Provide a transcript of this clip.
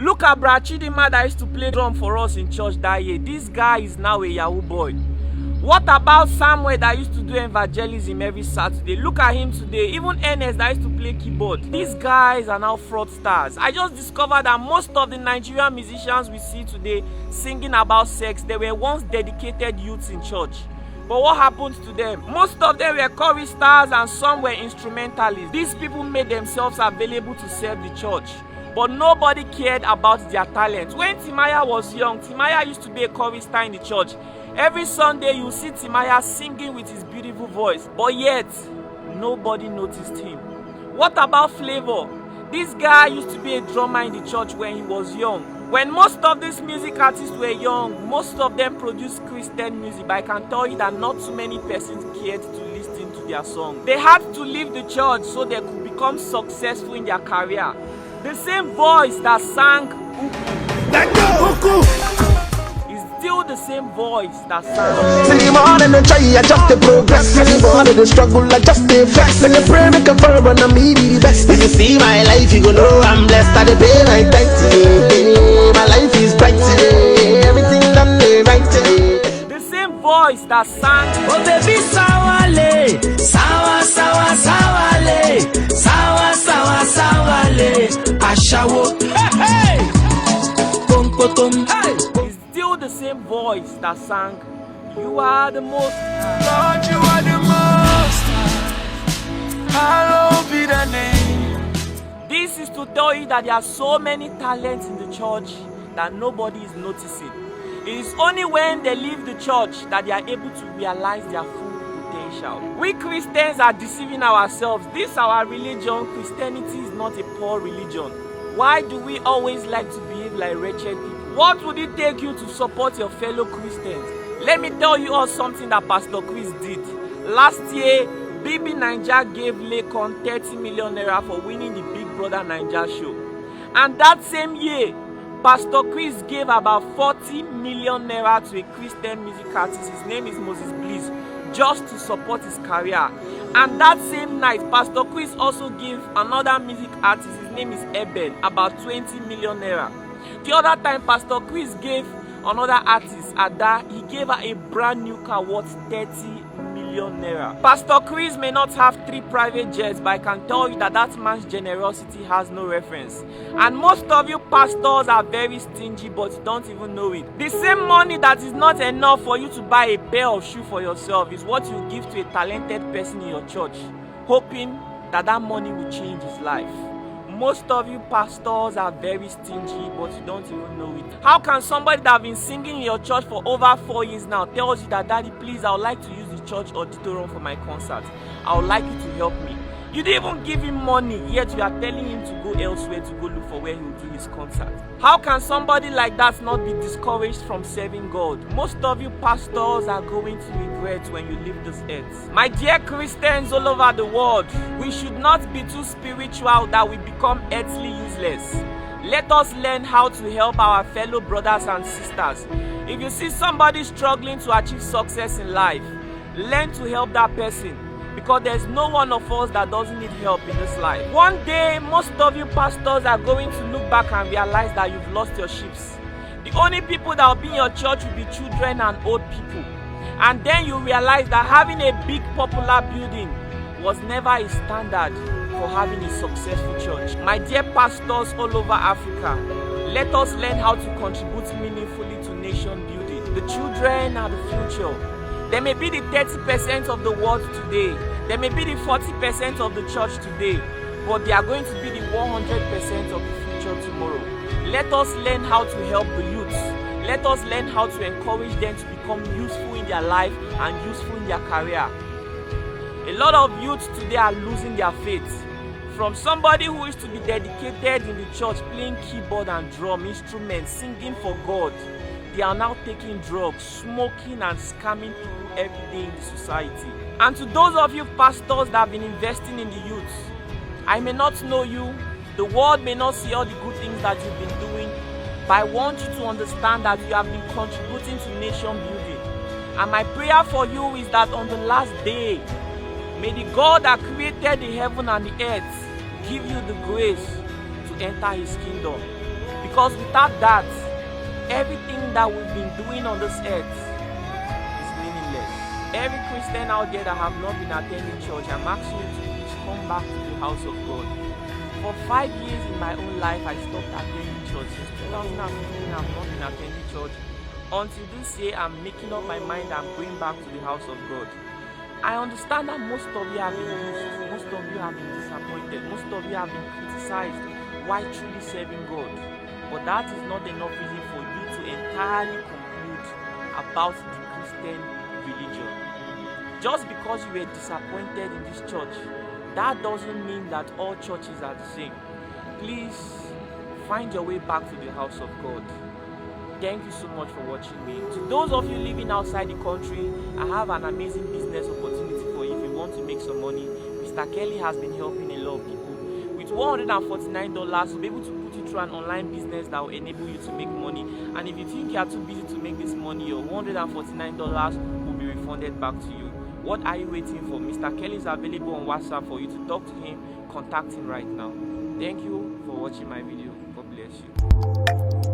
Look at Brad Chidima that used to play drum for us in church that year. This guy is now a Yahoo boy. What about Samuel that used to do evangelism every Saturday? Look at him today. Even Ernest that used to play keyboard. These guys are now fraudsters. I just discovered that most of the Nigerian musicians we see today singing about sex, they were once dedicated youths in church. But what happened to them? Most of them were choristers and some were instrumentalists. These people made themselves available to serve the church, but nobody cared about their talent. When Timaya was young, Timaya used to be a chorister in the church. Every Sunday you see Timaya singing with his beautiful voice, but yet nobody noticed him. What about Flavor? This guy used to be a drummer in the church when he was young. When most of these music artists were young, most of them produced Christian music, but I can tell you that not too many persons cared to listen to their song. They had to leave the church so they could become successful in their career. The same voice that sang Uku is still the same voice that sang. See the morning and try adjust the progress. See the morning the struggle adjust the flex. And the prayer make a firm and I'm be the best. If you see my life, you go know I'm blessed. I the pay my thanks today. My life is bright today. Everything done the right today. The same voice that sang. Oh baby, sawale, sawa sawa sawale, sawa sawa sawale, ashawo. Hey, pom pom pom. Hey. Is still the same voice that sang. You are the most. Lord, you are the most. Hallowed be the name. This is to tell you that there are so many talents in the church that nobody is noticing. It is only when they leave the church that they are able to realize their full potential. We Christians are deceiving ourselves. This is our religion. Christianity is not a poor religion. Why do we always like to behave like wretched people? What would it take you to support your fellow Christians? Let me tell you all something that Pastor Chris did. Last year, Baby Naija gave Lekon 30 million naira for winning the Big Brother Naija show. And that same year, Pastor Chris gave about 40 million naira to a Christian music artist. His name is Moses Bliss, just to support his career. And that same night, Pastor Chris also gave another music artist, his name is Eben, about 20 million naira. The other time, Pastor Chris gave another artist, Ada, he gave her a brand new car worth 30 million naira. Pastor Chris may not have 3 private jets, but I can tell you that that man's generosity has no reference. And most of you pastors are very stingy, but you don't even know it. The same money that is not enough for you to buy a pair of shoes for yourself is what you give to a talented person in your church, hoping that that money will change his life. Most of you pastors are very stingy, but you don't even know it. How can somebody that has been singing in your church for over 4 years now tells you that, Daddy, please, I would like to use the church auditorium for my concert. I would like you to help me. You didn't even give him money, yet you are telling him to go elsewhere to go look for where he will do his concert. How can somebody like that not be discouraged from serving God? Most of you pastors are going to regret when you leave this earth. My dear Christians all over the world, we should not be too spiritual that we become earthly useless. Let us learn how to help our fellow brothers and sisters. If you see somebody struggling to achieve success in life, learn to help that person, because there's no one of us that doesn't need help in this life. One day, most of you pastors are going to look back and realize that you've lost your sheep. The only people that will be in your church will be children and old people. And then you realize that having a big popular building was never a standard for having a successful church. My dear pastors all over Africa, let us learn how to contribute meaningfully to nation building. The children are the future. They may be the 30% of the world today. They may be the 40% of the church today. But they are going to be the 100% of the future tomorrow. Let us learn how to help the youths. Let us learn how to encourage them to become useful in their life and useful in their career. A lot of youths today are losing their faith. From somebody who used to be dedicated in the church, playing keyboard and drum instruments, singing for God, they are now taking drugs, smoking and scamming people every day in the society. And to those of you pastors that have been investing in the youth, I may not know you, the world may not see all the good things that you've been doing, but I want you to understand that you have been contributing to nation building. And my prayer for you is that on the last day, may the God that created the heaven and the earth give you the grace to enter his kingdom. Because without that, everything that we've been doing on this earth is meaningless. Every Christian out there that have not been attending church, I'm asking you to please come back to the house of God. For 5 years in my own life, I stopped attending church. Since 2015, I've not been attending church. Until this year, I'm making up my mind I'm going back to the house of God. I understand that most of you have been used, most of you have been disappointed, most of you have been criticized while truly serving God. But that is not enough reason for you to entirely conclude about the Christian religion. Just because you were disappointed in this church, that doesn't mean that all churches are the same. Please find your way back to the house of God. Thank you so much for watching me. To those of you living outside the country, I have an amazing business opportunity for you if you want to make some money. Mr. Kelly has been helping a lot of people. With $149, you'll be able to put you through an online business that will enable you to make money. And if you think you are too busy to make this money, your $149 will be refunded back to you. What are you waiting for? Mr. Kelly is available on WhatsApp for you to talk to him. Contact him right now. Thank you for watching my video. God bless you.